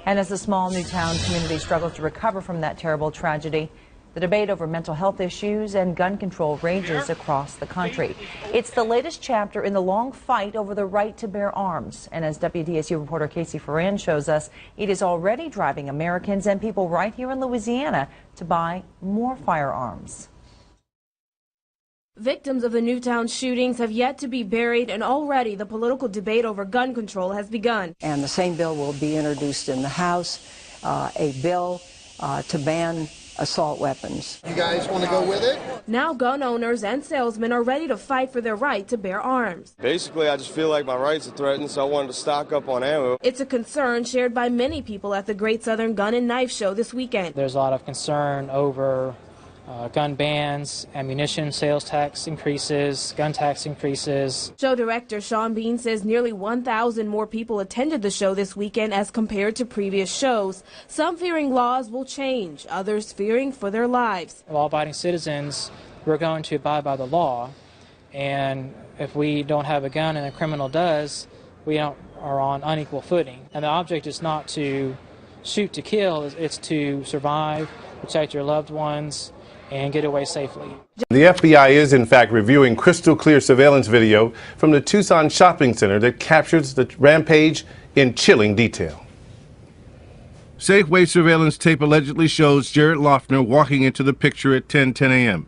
And as the small Newtown community struggles to recover from that terrible tragedy, the debate over mental health issues and gun control rages across the country. It's the latest chapter in the long fight over the right to bear arms. And as WDSU reporter Casey Ferran shows us, it is already driving Americans and people right here in Louisiana to buy more firearms. Victims of the Newtown shootings have yet to be buried, and already the political debate over gun control has begun. And the same bill will be introduced in the House, a bill to ban assault weapons. You guys want to go with it? Now gun owners and salesmen are ready to fight for their right to bear arms. Basically, I just feel like my rights are threatened, so I wanted to stock up on ammo. It's a concern shared by many people at the Great Southern Gun and Knife Show this weekend. There's a lot of concern over gun bans, ammunition sales tax increases, gun tax increases. Show director Sean Bean says nearly 1,000 more people attended the show this weekend as compared to previous shows. Some fearing laws will change, others fearing for their lives. Law-abiding citizens, we're going to abide by the law, and if we don't have a gun and a criminal does, we are on unequal footing. And the object is not to shoot to kill, it's to survive, protect your loved ones, and get away safely. The FBI is, in fact, reviewing crystal clear surveillance video from the Tucson shopping center that captures the rampage in chilling detail. Safeway surveillance tape allegedly shows Jared Loughner walking into the picture at 10:10 a.m.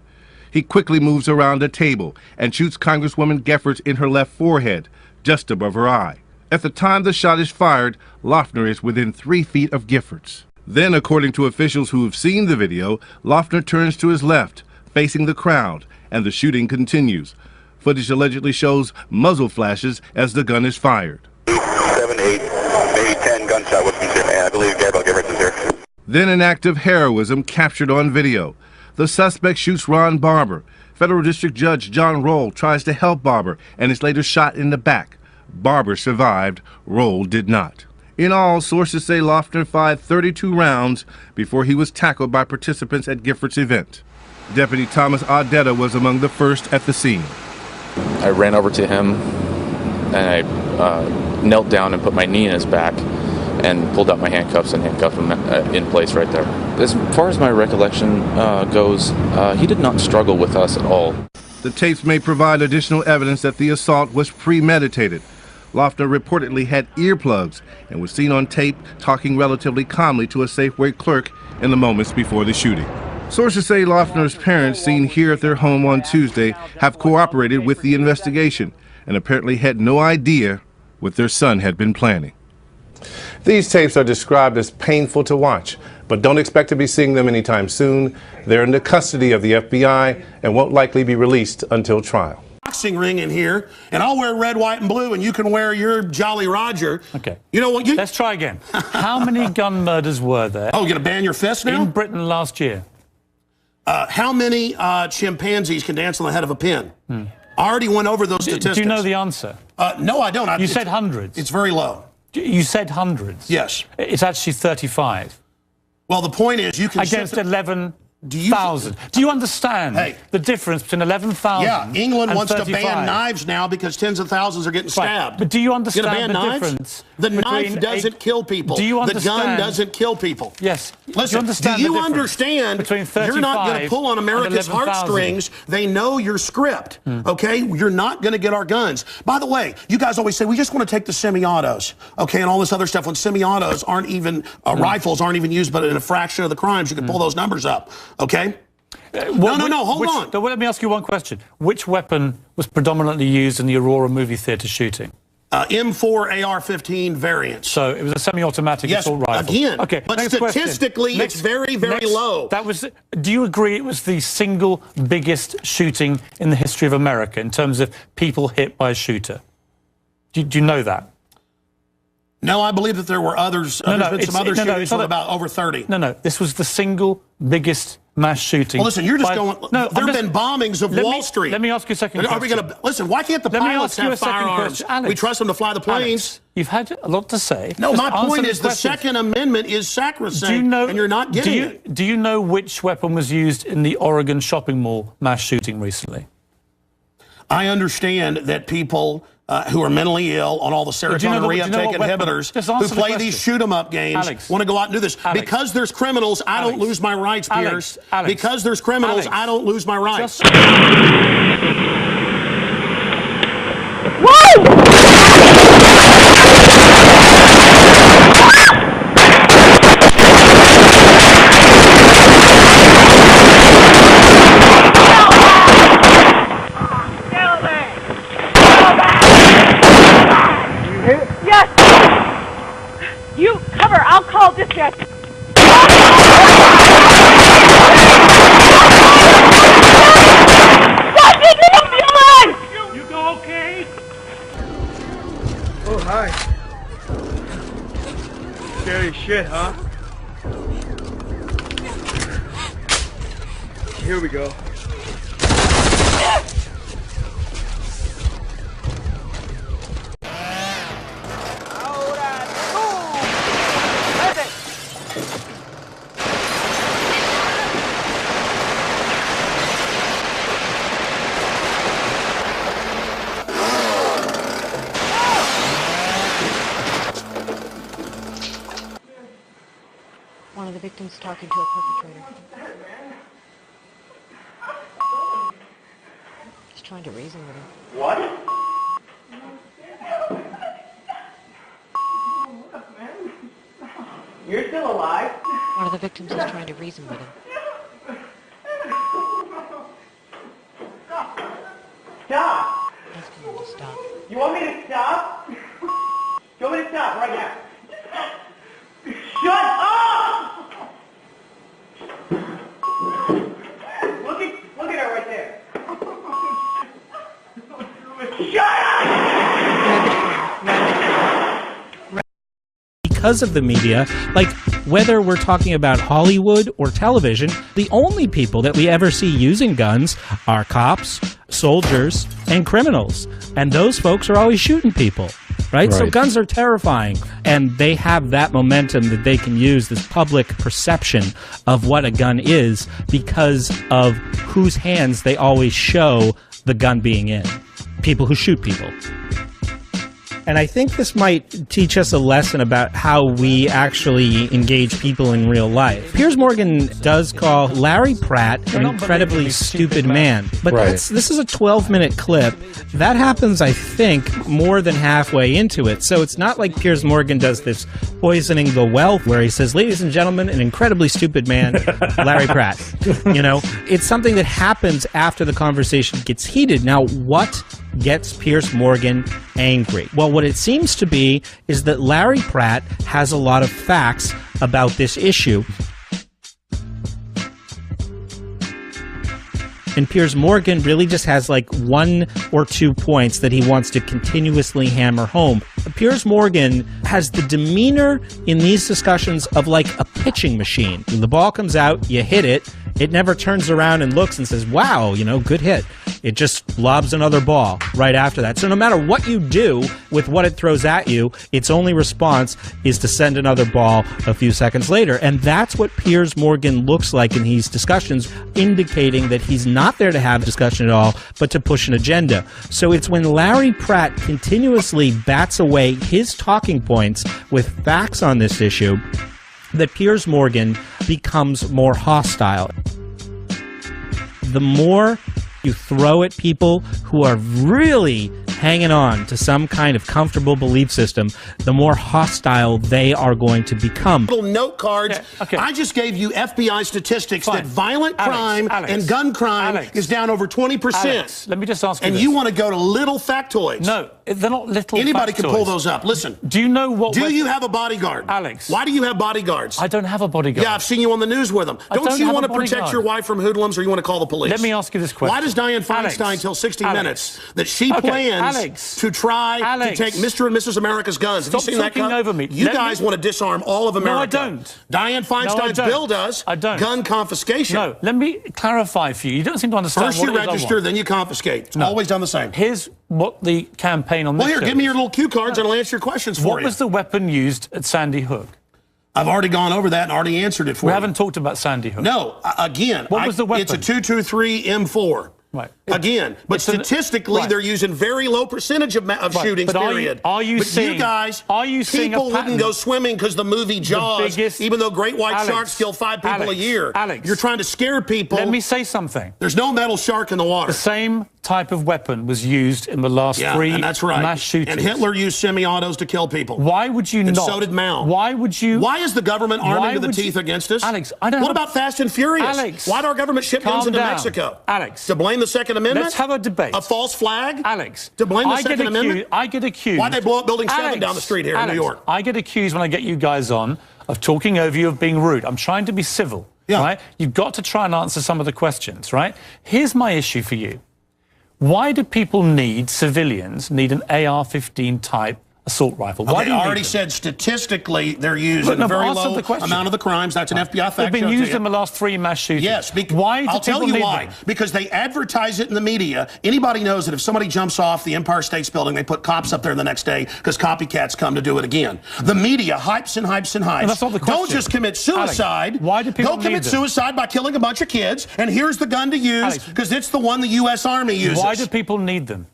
He quickly moves around a table and shoots Congresswoman Giffords in her left forehead, just above her eye. At the time the shot is fired, Loughner is within 3 feet of Giffords. Then, according to officials who have seen the video, Loughner turns to his left, facing the crowd, and the shooting continues. Footage allegedly shows muzzle flashes as the gun is fired. 7, 8, maybe 10 gunshot wounds here, and I believe Gabriel Giffords is here. Then an act of heroism captured on video. The suspect shoots Ron Barber. Federal District Judge John Roll tries to help Barber and is later shot in the back. Barber survived, Roll did not. In all, sources say Loughner fired 32 rounds before he was tackled by participants at Giffords' event. Deputy Thomas Ardetta was among the first at the scene. I ran over to him and I knelt down and put my knee in his back and pulled out my handcuffs and handcuffed him in place right there. As far as my recollection goes, he did not struggle with us at all. The tapes may provide additional evidence that the assault was premeditated. Loughner reportedly had earplugs and was seen on tape talking relatively calmly to a Safeway clerk in the moments before the shooting. Sources say Loughner's parents, seen here at their home on Tuesday, have cooperated with the investigation and apparently had no idea what their son had been planning. These tapes are described as painful to watch, but don't expect to be seeing them anytime soon. They're in the custody of the FBI and won't likely be released until trial. Boxing ring in here, and I'll wear red, white, and blue, and you can wear your Jolly Roger. Okay. You know what? Let's try again. How many gun murders were there? Oh, you're going to ban your fist now? In Britain last year. How many chimpanzees can dance on the head of a pin? I already went over those statistics. Do you know the answer? No, I don't. You said hundreds. It's very low. You said hundreds. Yes. It's actually 35. Well, the point is you can... Against 11,000. Do you understand the difference between 11,000 Yeah, England and wants 35? to ban knives now because tens of thousands are getting stabbed. Right. But do you understand ban the knives? difference? The knife doesn't kill people. Do you understand? The gun doesn't kill people. Yes. Listen, do you understand between 35 you're not going to pull on America's heartstrings? They know your script, okay? You're not going to get our guns. By the way, you guys always say, we just want to take the semi-autos, okay, and all this other stuff. When semi-autos aren't even, rifles aren't even used, but in a fraction of the crimes, you can pull those numbers up, okay? Hold on. Let me ask you one question. Which weapon was predominantly used in the Aurora movie theater shooting? M4 AR-15 variants. So it was a semi-automatic assault rifle. Again. Okay. But statistically, it's very, very low. Do you agree it was the single biggest shooting in the history of America in terms of people hit by a shooter? Do you know that? No, I believe that there were others. There's been some other shootings with about over 30. No, this was the single biggest mass shooting. Well, listen, you're just going... No, there have been bombings of Wall Street. Let me ask you a second question. Are we going to... Listen, why can't the pilots have firearms? We trust them to fly the planes. Alex, you've had a lot to say. No, my point is the Second Amendment is sacrosanct, and you're not getting it. Do you know which weapon was used in the Oregon shopping mall mass shooting recently? I understand that people who are mentally ill on all the serotonin reuptake inhibitors, who play these shoot-'em-up games, want to go out and do this. Because there's criminals, I don't lose my rights, Piers. Because there's criminals, I don't lose my rights. You cover, I'll call dispatch. You go okay? Oh, hi. Scary shit, huh? Here we go. One of the victims talking to a perpetrator. He's trying to reason with him. What? You're still alive? One of the victims is trying to reason with him. Stop! Asking him to stop. You want me to stop? You want me to stop right now? Shut up! Look at her right there. Shut up! Because of the media, like whether we're talking about Hollywood or television, the only people that we ever see using guns are cops, soldiers, and criminals. And those folks are always shooting people. Right? So guns are terrifying, and they have that momentum that they can use, this public perception of what a gun is, because of whose hands they always show the gun being in. People who shoot people. And I think this might teach us a lesson about how we actually engage people in real life. Piers Morgan does call Larry Pratt an incredibly stupid man. But this is a 12-minute clip. That happens, I think, more than halfway into it. So it's not like Piers Morgan does this poisoning the well where he says, ladies and gentlemen, an incredibly stupid man, Larry Pratt. You know, it's something that happens after the conversation gets heated. Now, what gets Piers Morgan angry? Well, what it seems to be is that Larry Pratt has a lot of facts about this issue. And Piers Morgan really just has like 1 or 2 points that he wants to continuously hammer home. Piers Morgan has the demeanor in these discussions of like a pitching machine. When the ball comes out, you hit it. It never turns around and looks and says, wow, you know, good hit. It just lobs another ball right after that. So no matter what you do with what it throws at you, its only response is to send another ball a few seconds later. And that's what Piers Morgan looks like in these discussions, indicating that he's not there to have a discussion at all, but to push an agenda. So it's when Larry Pratt continuously bats away his talking points with facts on this issue that Piers Morgan becomes more hostile. The more you throw at people who are really hanging on to some kind of comfortable belief system, the more hostile they are going to become. Little note cards. I just gave you FBI statistics that violent crime and gun crime is down over 20%. Alex, let me just ask you this. You want to go to little factoids. No, they're not little Anybody factoids. can pull those up. Listen. Do you know what... Do you have a bodyguard? Alex. Why do you have bodyguards? I don't have a bodyguard. Yeah, I've seen you on the news with them. Don't you want to protect your wife from hoodlums, or you want to call the police? Let me ask you this question. Why does Dianne Feinstein tell 60 Minutes that she plans to try to take Mr. and Mrs. America's guns? Have you seen that? Stop talking over me. You guys want to disarm all of America. No, I don't. Dianne Feinstein's bill does. I don't. Gun confiscation. No, let me clarify for you. You don't seem to understand First you register, then you confiscate. It's always done the same. Here's what the campaign on this Well, here, give me your little cue cards and I'll answer your questions for you. What was the weapon used at Sandy Hook? I've already gone over that and already answered it for you. We haven't talked about Sandy Hook. No, again. What was the weapon? It's a .223 M4. Right. Again, but statistically, right. they're using very low percentage of Right. shootings, But period. Are you but seeing, you guys, seeing people a pattern? wouldn't go swimming because the movie Jaws, even though great white sharks kill 5 people a year. Alex, you're trying to scare people. Let me say something. There's no metal shark in the water. The same type of weapon was used in the last 3 and that's right. mass shootings. And Hitler used semi-autos to kill people. Why would you and not? So did Mao. Why would you? Why is the government arming to the teeth against us? Alex, I don't What about Fast and Furious? Alex, why'd our government ship guns into down. Mexico? Alex. To blame the Second Amendment? Let's have a debate. A false flag? Alex. To blame the Second Amendment? I get accused. Why'd they blow up Building 7 down the street here in New York? I get accused when I get you guys on of talking over you, of being rude. I'm trying to be civil. Yeah. Right? You've got to try and answer some of the questions, right? Here's my issue for you. Why do people civilians need an AR-15 type assault rifle? Why do you already said statistically they're using a very low amount of the crimes. That's an FBI fact. They've been used in the last 3 mass shootings. Yes. Why? I'll tell you why. Because they advertise it in the media. Anybody knows that if somebody jumps off the Empire State Building, they put cops up there the next day because copycats come to do it again. The media hypes and hypes and hypes. And that's not the question. Don't just commit suicide. Alex, why do people They'll commit suicide by killing a bunch of kids, and here's the gun to use because it's the one the U.S. Army uses. Why do people need them?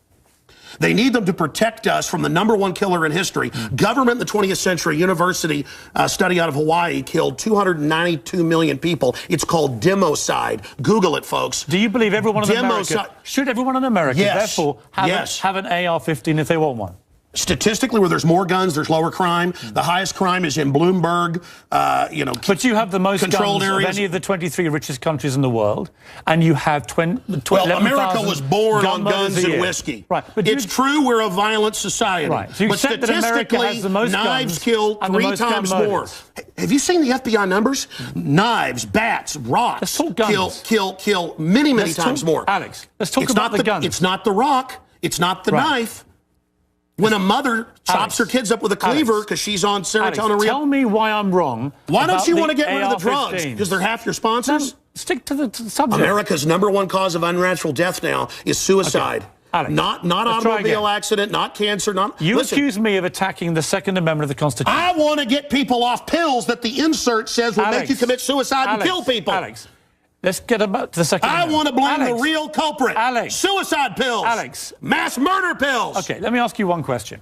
They need them to protect us from the #1 killer in history. Government in the 20th century, university study out of Hawaii killed 292 million people. It's called democide. Google it, folks. Do you believe everyone in America should everyone in America therefore have an AR-15 if they want one? Statistically, where there's more guns, there's lower crime. The highest crime is in Bloomberg, But you have the most guns areas. of any of the 23 richest countries in the world, and you have Well, America was born on guns and whiskey. Right. But it's true we're a violent society. Right. So you but accept that America has the most knives guns kill and the 3 most gun times more. murders. Have you seen the FBI numbers? Knives, bats, rocks kill many times more. Alex, let's talk about the guns. It's not the rock. It's not the knife. When a mother chops her kids up with a cleaver because she's on serotonin. Tell me why I'm wrong. Why don't you want to get rid of the drugs? Because they're half your sponsors? No, stick to the subject. America's #1 cause of unnatural death now is suicide. Alex, not automobile accident, not cancer, not... You accuse me of attacking the Second Amendment of the Constitution. I want to get people off pills that the insert says will make you commit suicide and kill people. Alex, let's get about the Second Amendment. I want to blame the real culprit. Alex. Suicide pills. Alex. Mass murder pills. Okay, let me ask you one question.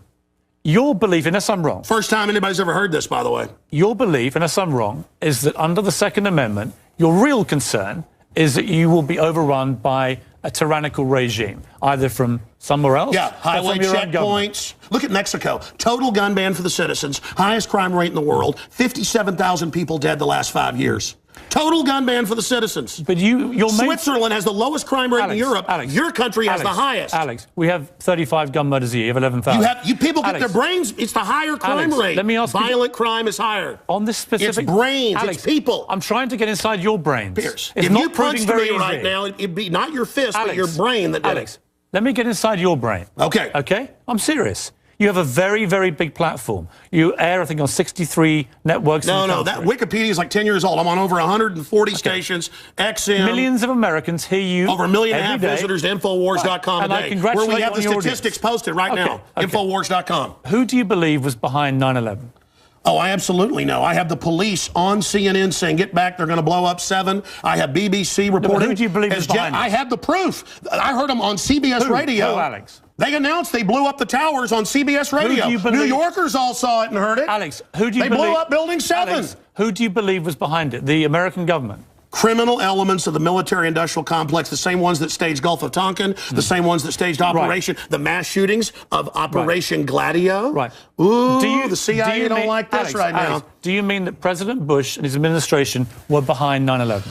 Your belief, unless I'm wrong... First time anybody's ever heard this, by the way. Your belief, unless I'm wrong, is that under the Second Amendment, your real concern is that you will be overrun by a tyrannical regime, either from somewhere else or highway from your own government. checkpoints. Look at Mexico. Total gun ban for the citizens. Highest crime rate in the world. 57,000 people dead the last 5 years. Total gun ban for the citizens. But Switzerland has the lowest crime rate in Europe. Your country has the highest. Alex, we have 35 gun murders a year. You have 11,000. You people get their brains. It's the higher crime rate. Let me ask Violent crime is higher. On this specific... It's brains. Alex, it's people. I'm trying to get inside your brains. Pierce, it's if not you punched me very right easy. now, it'd be not your fist, but your brain that did it. Let me get inside your brain. Okay. Okay? I'm serious. You have a very, very big platform. You air, I think, on 63 networks. No, that Wikipedia is like 10 years old. I'm on over 140 stations. XM. Millions of Americans hear you. Over 1.5 million day. visitors to Infowars.com and today. I congratulate where we have you the on your statistics audience. posted right now. Infowars.com. Who do you believe was behind 9/11? Oh, I absolutely know. I have the police on CNN saying, get back, they're going to blow up 7. I have BBC reporting. Who do you believe is behind I have the proof. I heard them on CBS Radio. Who, Alex? They announced they blew up the towers on CBS Radio. Who do you believe? New Yorkers all saw it and heard it. Alex, who do you They believe? blew up Building 7. Alex, who do you believe was behind it? The American government? Criminal elements of the military-industrial complex, the same ones that staged Gulf of Tonkin, the same ones that staged the mass shootings of Operation Gladio. Right. Ooh, the CIA don't like this right now. Do you mean that President Bush and his administration were behind 9/11?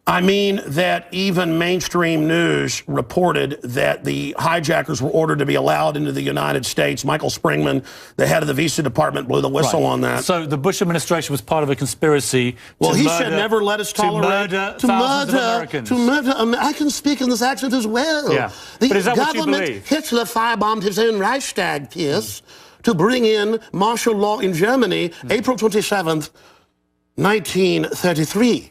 I mean that even mainstream news reported that the hijackers were ordered to be allowed into the United States. Michael Springman, the head of the Visa Department, blew the whistle on that. So the Bush administration was part of a conspiracy he said never let us tolerate to murder Americans. I can speak in this accent as well. Yeah. The but is that government, what you believe? Hitler firebombed his own Reichstag, Pierce, to bring in martial law in Germany, April 27th, 1933.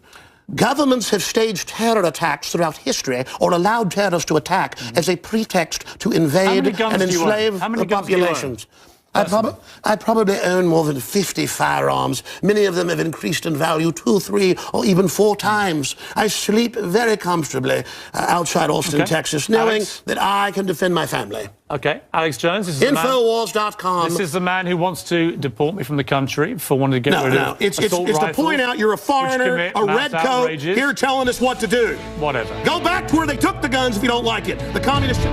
Governments have staged terror attacks throughout history or allowed terrorists to attack as a pretext to invade and enslave the populations. I probably own more than 50 firearms. Many of them have increased in value 2, 3, or even 4 times. I sleep very comfortably outside Austin, Texas, knowing that I can defend my family. Okay, Alex Jones. This is Infowars.com. This is the man who wants to deport me from the country for wanting to get rid of it's to point out you're a foreigner, a red coat, here telling us what to do. Whatever. Go back to where they took the guns if you don't like it. The communists...